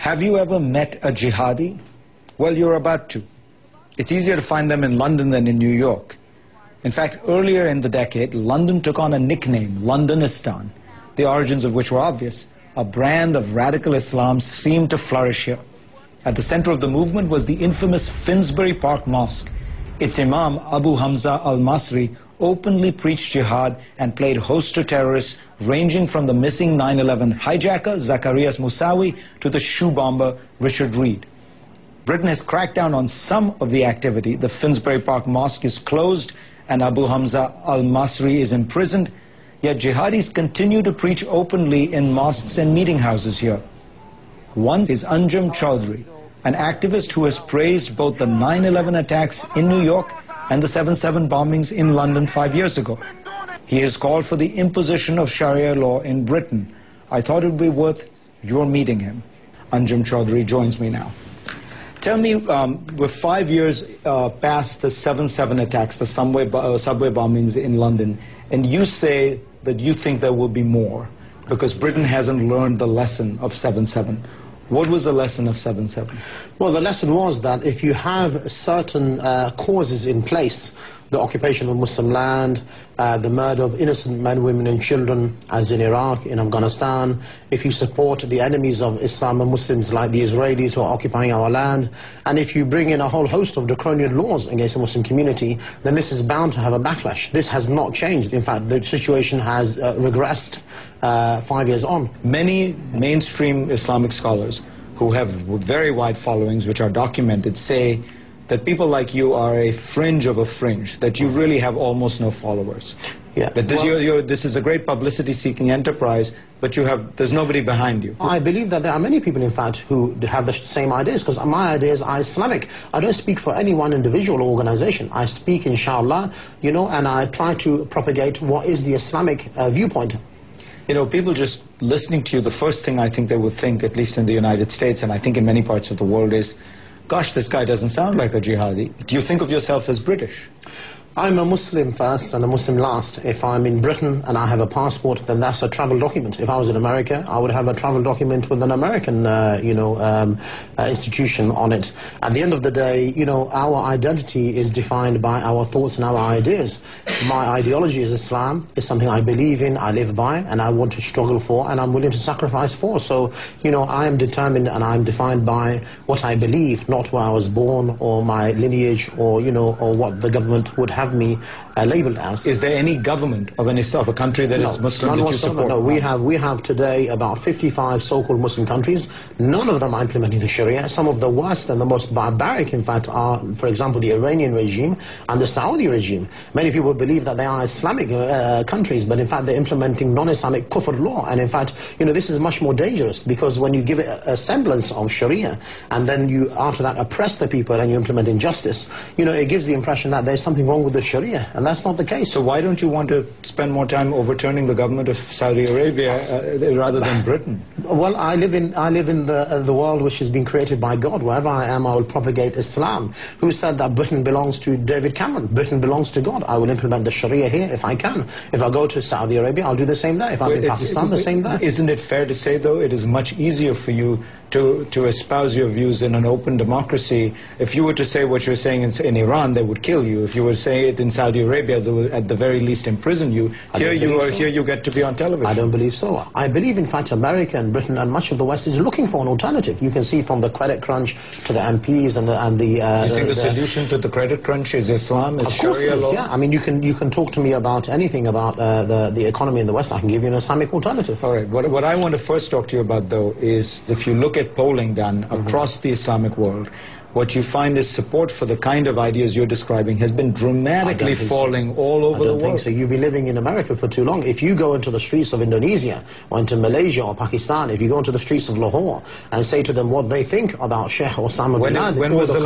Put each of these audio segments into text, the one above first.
Have you ever met a jihadi? Well, you're about to. It's easier to find them in London than in New York. In fact, earlier in the decade, London took on a nickname, Londonistan, the origins of which were obvious. A brand of radical Islam seemed to flourish here. At the center of the movement was the infamous Finsbury Park Mosque. Its Imam, Abu Hamza al-Masri, openly preached jihad and played host to terrorists ranging from the missing 9/11 hijacker, Zacarias Moussaoui, to the shoe bomber, Richard Reed. Britain has cracked down on some of the activity. The Finsbury Park Mosque is closed and Abu Hamza al-Masri is imprisoned. Yet jihadis continue to preach openly in mosques and meeting houses here. One is Anjum Chaudhry, an activist who has praised both the 9/11 attacks in New York and the 7/7 bombings in London 5 years ago. He has called for the imposition of Sharia law in Britain. I thought it would be worth your meeting him. Anjum Chaudhry joins me now. Tell me, we're 5 years past the 7/7 attacks, the subway bombings in London, and you say that you think there will be more because Britain hasn't learned the lesson of 7/7. What was the lesson of 7/7? Well, the lesson was that if you have certain causes in place, the occupation of Muslim land, the murder of innocent men, women and children, as in Iraq, in Afghanistan, if you support the enemies of Islam and Muslims like the Israelis who are occupying our land, and if you bring in a whole host of draconian laws against the Muslim community, then this is bound to have a backlash. This has not changed. In fact, the situation has regressed 5 years on. Many mainstream Islamic scholars who have very wide followings, which are documented, say that people like you are a fringe of a fringe, that you really have almost no followers. Yeah. That this is a great publicity-seeking enterprise, but there's nobody behind you. I believe that there are many people, in fact, who have the same ideas, because my ideas are Islamic. I don't speak for any one individual or organization. I speak, inshallah, you know, and I try to propagate what is the Islamic viewpoint. You know, people just listening to you, the first thing I think they would think, at least in the United States, and I think in many parts of the world, is, gosh, this guy doesn't sound like a jihadi. Do you think of yourself as British? I'm a Muslim first and a Muslim last. If I'm in Britain and I have a passport, then that's a travel document. If I was in America, I would have a travel document with an American, institution on it. At the end of the day, you know, our identity is defined by our thoughts and our ideas. My ideology is Islam. It's something I believe in, I live by, and I want to struggle for, and I'm willing to sacrifice for. So, you know, I am determined and I'm defined by what I believe, not where I was born or my lineage or, you know, or what the government would have me labeled as. Is there any government of a country that is Muslim that you support? No, we have today about 55 so-called Muslim countries. None of them are implementing the Sharia. Some of the worst and the most barbaric, in fact, are, for example, the Iranian regime and the Saudi regime. Many people believe that they are Islamic countries, but in fact they're implementing non-Islamic kufr law. And in fact, you know, this is much more dangerous, because when you give it a semblance of Sharia and then you, after that, oppress the people and you implement injustice, you know, it gives the impression that there's something wrong with the Sharia, and that's not the case. So why don't you want to spend more time overturning the government of Saudi Arabia rather than Britain? Well, I live in the world which has been created by God. Wherever I am, I will propagate Islam. Who said that Britain belongs to David Cameron? Britain belongs to God. I will implement the Sharia here if I can. If I go to Saudi Arabia, I'll do the same there. If I'm in Pakistan, the same there. Isn't it fair to say, though, it is much easier for you to espouse your views in an open democracy? If you were to say what you're saying in Iran, they would kill you. If you were to say it in Saudi Arabia, they would at the very least imprison you. Here you get to be on television. I don't believe so. I believe, in fact, America and Britain and much of the West is looking for an alternative. You can see from the credit crunch to the MPs and the you think the solution to the credit crunch is Islam, is Sharia law? Yeah. I mean, you can talk to me about anything about the economy in the West. I can give you an Islamic alternative. All right. What I want to first talk to you about, though, is if you look at polling done across the Islamic world, what you find is support for the kind of ideas you're describing has been dramatically falling all over the world. I don't think so. You've been living in America for too long. If you go into the streets of Indonesia or into Malaysia or Pakistan, if you go into the streets of Lahore and say to them what they think about Sheikh Osama bin Laden, when was the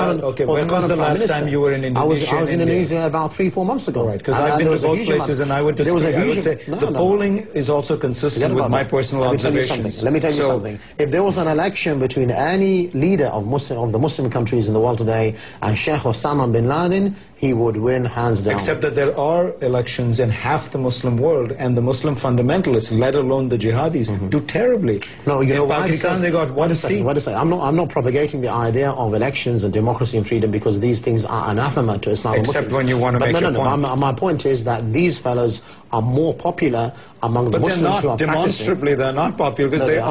last time you were in Indonesia? I was in Indonesia about 3-4 months ago. Right, because I've been to both places and I would disagree. I would say the polling is also consistent with my personal observations. Let me tell you something. If there was an election between any leader of the Muslim countries in the world today and Sheikh Osama bin Laden, he would win hands down. Except that there are elections in half the Muslim world, and the Muslim fundamentalists, let alone the jihadis, do terribly. No, you know in why? Pakistan Because they got one seat. Wait a second. I'm not propagating the idea of elections and democracy and freedom, because these things are anathema to Islam and Muslims. Except when you want to make your point. My point is that these fellows are more popular among the Muslims who are demonstrably they're not popular, because there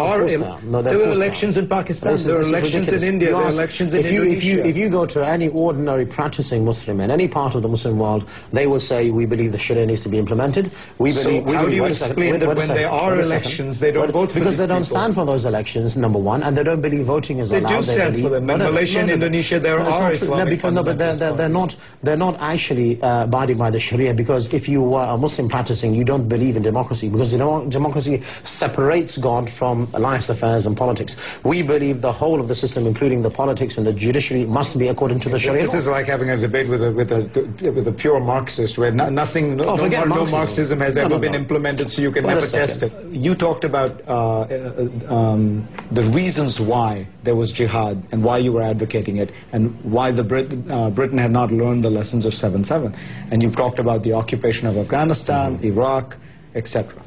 were elections in Pakistan, there are elections in India, there are elections in Indonesia. If you go to any ordinary practicing Muslim in any part of the Muslim world, they will say, we believe the Sharia needs to be implemented. How do you explain that when there are elections, they don't vote for because these they don't people? stand for those elections, number one, and they don't believe voting is allowed. They do stand for them. In Malaysia and Indonesia, there are Islamic fundamentalists. They're not actually abiding by the Sharia, because if you were a Muslim practicing, you don't believe in democracy, because democracy separates God from life's affairs and politics. We believe the whole of the system, including the politics and the judiciary, must be according to the Sharia. This is like having a debate with a pure Marxist, where no Marxism has ever been implemented, so you can never test it. You talked about the reasons why there was jihad and why you were advocating it, and why Britain had not learned the lessons of 7/7. And you talked about the occupation of Afghanistan, Iraq, etc.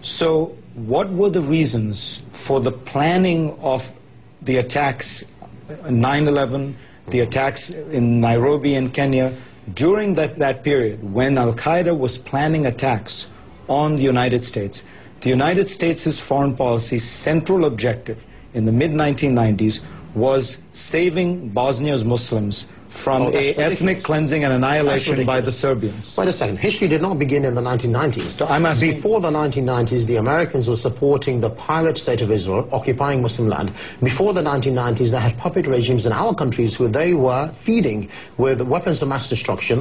So what were the reasons for the planning of the attacks, 9/11, the attacks in Nairobi and Kenya, during that period when Al-Qaeda was planning attacks on the United States? The United States' foreign policy's central objective in the mid-1990s was saving Bosnia's Muslims from ethnic cleansing and annihilation by the Serbians. Wait a second. History did not begin in the 1990s. So I'm asking, before the 1990s, the Americans were supporting the pirate state of Israel, occupying Muslim land. Before the 1990s, they had puppet regimes in our countries who they were feeding with weapons of mass destruction,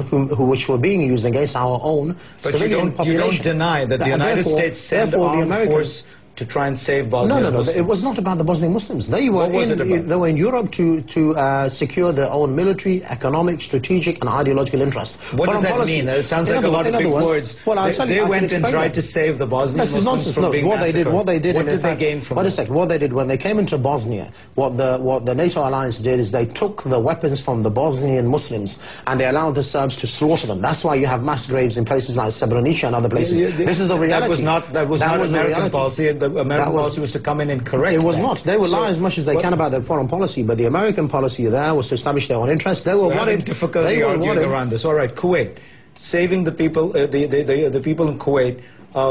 which were being used against our own civilian population. You don't deny that the United States sent armed force to try and save Bosnia's Muslims. It was not about the Bosnian Muslims. They were in Europe to secure their own military, economic, strategic, and ideological interests. What does that mean? It sounds like a lot of big words. Well, I'll tell you, they went and tried to save the Bosnian Muslims from being massacred. What they did they gain from it? What they did when they came into Bosnia, what the NATO alliance did is they took the weapons from the Bosnian Muslims and they allowed the Serbs to slaughter them. That's why you have mass graves in places like Srebrenica and other places. This is the reality. That was not American policy. The American policy was to come in and correct it was that. Not. They will lie as much as they can about their foreign policy, but the American policy there was to establish their own interests. They were worried. Difficulty arguing around this. All right, Kuwait, saving the people, the people in Kuwait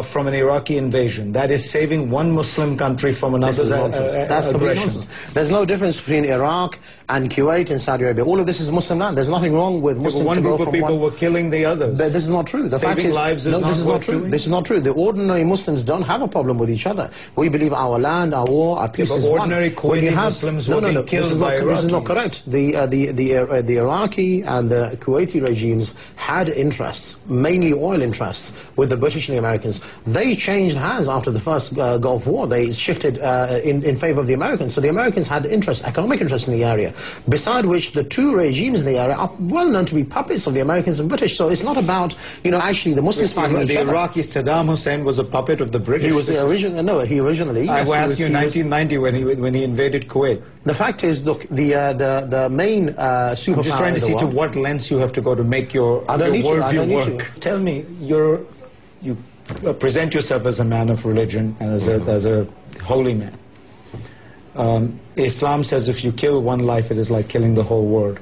from an Iraqi invasion. That is saving one Muslim country from another's aggression. There's no difference between Iraq and Kuwait and Saudi Arabia. All of this is Muslim land. There's nothing wrong with Muslims. One group of people were killing the others. But this is not true. The fact is, lives is this is not true. Doing? This is not true. The ordinary Muslims don't have a problem with each other. We believe our land, our war, our peace is one. Ordinary Kuwaiti Muslims were being killed by Iraqis. This is not correct. The Iraqi and the Kuwaiti regimes had interests, mainly oil interests, with the British and the Americans. They changed hands after the first Gulf War. They shifted in favor of the Americans. So the Americans had interest, economic interest in the area. Beside which, the two regimes in the area are well known to be puppets of the Americans and British. So it's not about, actually the Muslims fighting each other. The Iraqi Saddam Hussein was a puppet of the British. He was the original. No, he originally. I will ask you in 1990 when he invaded Kuwait. The fact is, look, the main superpower. I'm just trying to see to what lengths you have to go to make your worldview work. Tell me, you present yourself as a man of religion and as a holy man. Islam says if you kill one life, it is like killing the whole world.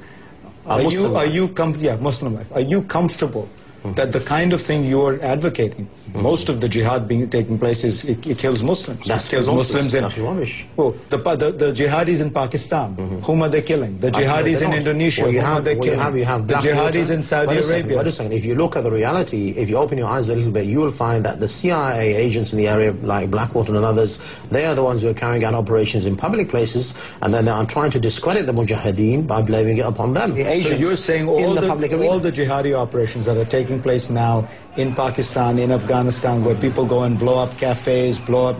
Muslim life. Are you comfortable that the kind of thing you are advocating, most of the jihad taking place is it kills Muslims. It kills Muslims. That's rubbish. Well, the jihadis in Pakistan, whom are they killing? The jihadis in Indonesia, whom are they killing? The jihadis in Saudi Arabia. Wait a second. If you look at the reality, if you open your eyes a little bit, you will find that the CIA agents in the area, like Blackwater and others, they are the ones who are carrying out operations in public places, and then they are trying to discredit the Mujahideen by blaming it upon them. So you're saying all the jihadi operations that are taking place now in Pakistan, in Afghanistan, where people go and blow up cafes, blow up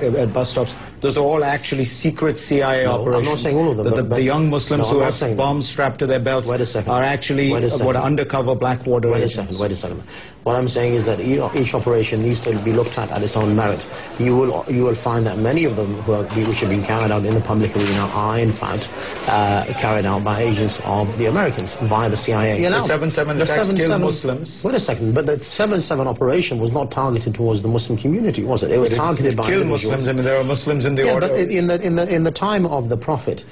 at bus stops, those are all actually secret CIA operations. I'm not saying all of them. The young Muslims who have bombs strapped to their belts are actually undercover Blackwater agents. Wait a second. What I'm saying is that each operation needs to be looked at its own merit. You will find that many of them which have been carried out in the public arena are in fact carried out by agents of the Americans via the CIA. The 7/7 attacks killed Muslims. Wait a second, but the 7/7 operation was not targeted towards the Muslim community, was it? It was targeted by killed Muslims. I mean, there are Muslims in the order. But in the time of the Prophet,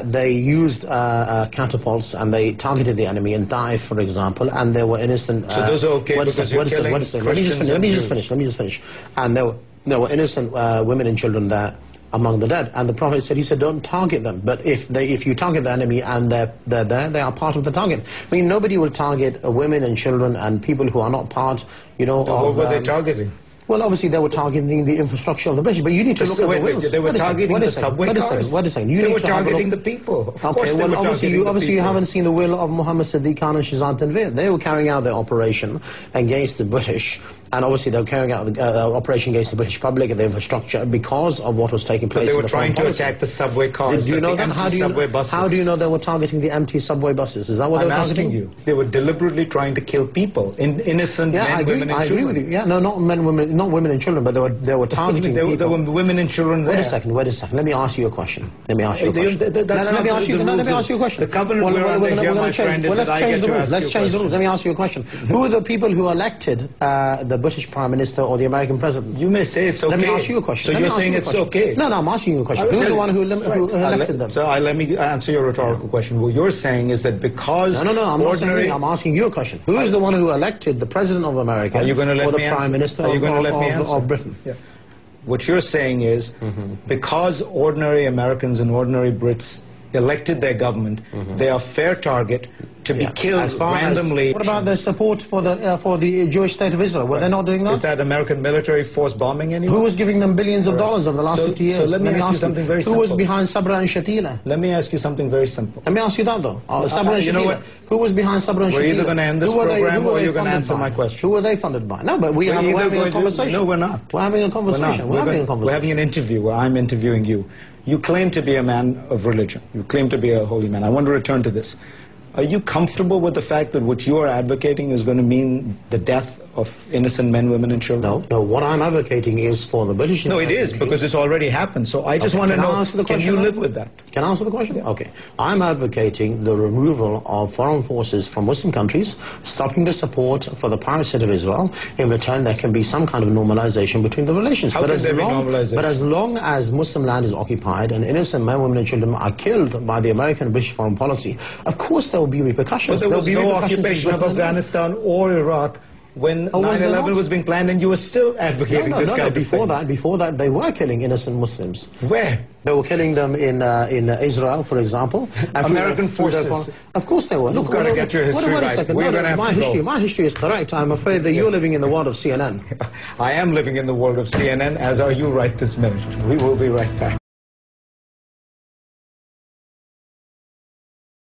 they used catapults and they targeted the enemy in Taif, for example, and there were innocent. So those are okay because you're killing Christians and Jews. Let me just finish. And there were innocent women and children there among the dead. And the Prophet said, he said, don't target them. But if you target the enemy and they're there, they are part of the target. I mean, nobody will target women and children and people who are not part, you know. What were they targeting? Well, obviously they were targeting the infrastructure of the British, but you need to look at the wills. They were targeting the subway cars. Wait a second. They were targeting the people. Okay, well, obviously you haven't seen the will of Muhammad Siddiq Khan and Shahzad Tanveer. They were carrying out their operation against the British, and obviously they were carrying out the operation against the British public and the infrastructure because of what was taking place. But they were trying to attack the subway cars. Do you know that? How do you know they were targeting the empty subway buses? Is that what they were targeting? I'm asking you. They were deliberately trying to kill people, innocent men, women, and children. I agree with you. Yeah, no, not men, women, not women and children, but they were targeting people. There were women and children there. Wait a second. Let me ask you a question. Let me ask you a question. Let me ask you a question. The covenant we're under here, my friend, is that I get to ask you questions. Let's change the rules. Let me ask you a question. Who are the people who elected the British Prime Minister or the American President? You may say it's okay. Let me ask you a question. So you're saying it's okay? No, I'm asking you a question. Who's the one who elected them? So let me answer your rhetorical question. What you're saying is that because I'm not saying I'm asking you a question. Who is the one who elected the President of America or the Prime Minister of Britain? Yeah. What you're saying is, because ordinary Americans and ordinary Brits elected their government, they are fair target to be killed randomly. What about their support for the Jewish state of Israel? Were they not doing that? Is that American military force bombing anyone? Who was giving them billions of dollars over the last 50 years? So let me ask you something very simple. Who was behind Sabra and Shatila? Let me ask you something very simple. Let me ask you that though. Sabra and Shatila. You know what? Who was behind Sabra and Shatila? We're either going to end this program or you're going to answer my question. Who were they funded by? No, but we're having a conversation. No, we're not. We're having a conversation. We're having an interview where I'm interviewing you. You claim to be a man of religion. You claim to be a holy man. I want to return to this. Are you comfortable with the fact that what you are advocating is going to mean the death of innocent men, women, and children? No. What I'm advocating is for the British. No, it is, because it's already happened. So I just want to know, can you live with that? Can I answer the question? Yeah. Okay. I'm advocating the removal of foreign forces from Muslim countries, stopping the support for the pirate state of Israel. In return, there can be some kind of normalization between the relations. How can there be normalization? But as long as Muslim land is occupied and innocent men, women, and children are killed by the American and British foreign policy, of course there will be repercussions. But there was no occupation of Afghanistan or Iraq when 9/11 was being planned, and you were still advocating this kind of thing. Before that, they were killing innocent Muslims. Where? They were killing them in Israel, for example. American forces. Of course they were. You've got to get your history right. My history is correct. I'm afraid that you're living in the world of CNN. I am living in the world of CNN, as are you right this minute. We will be right back.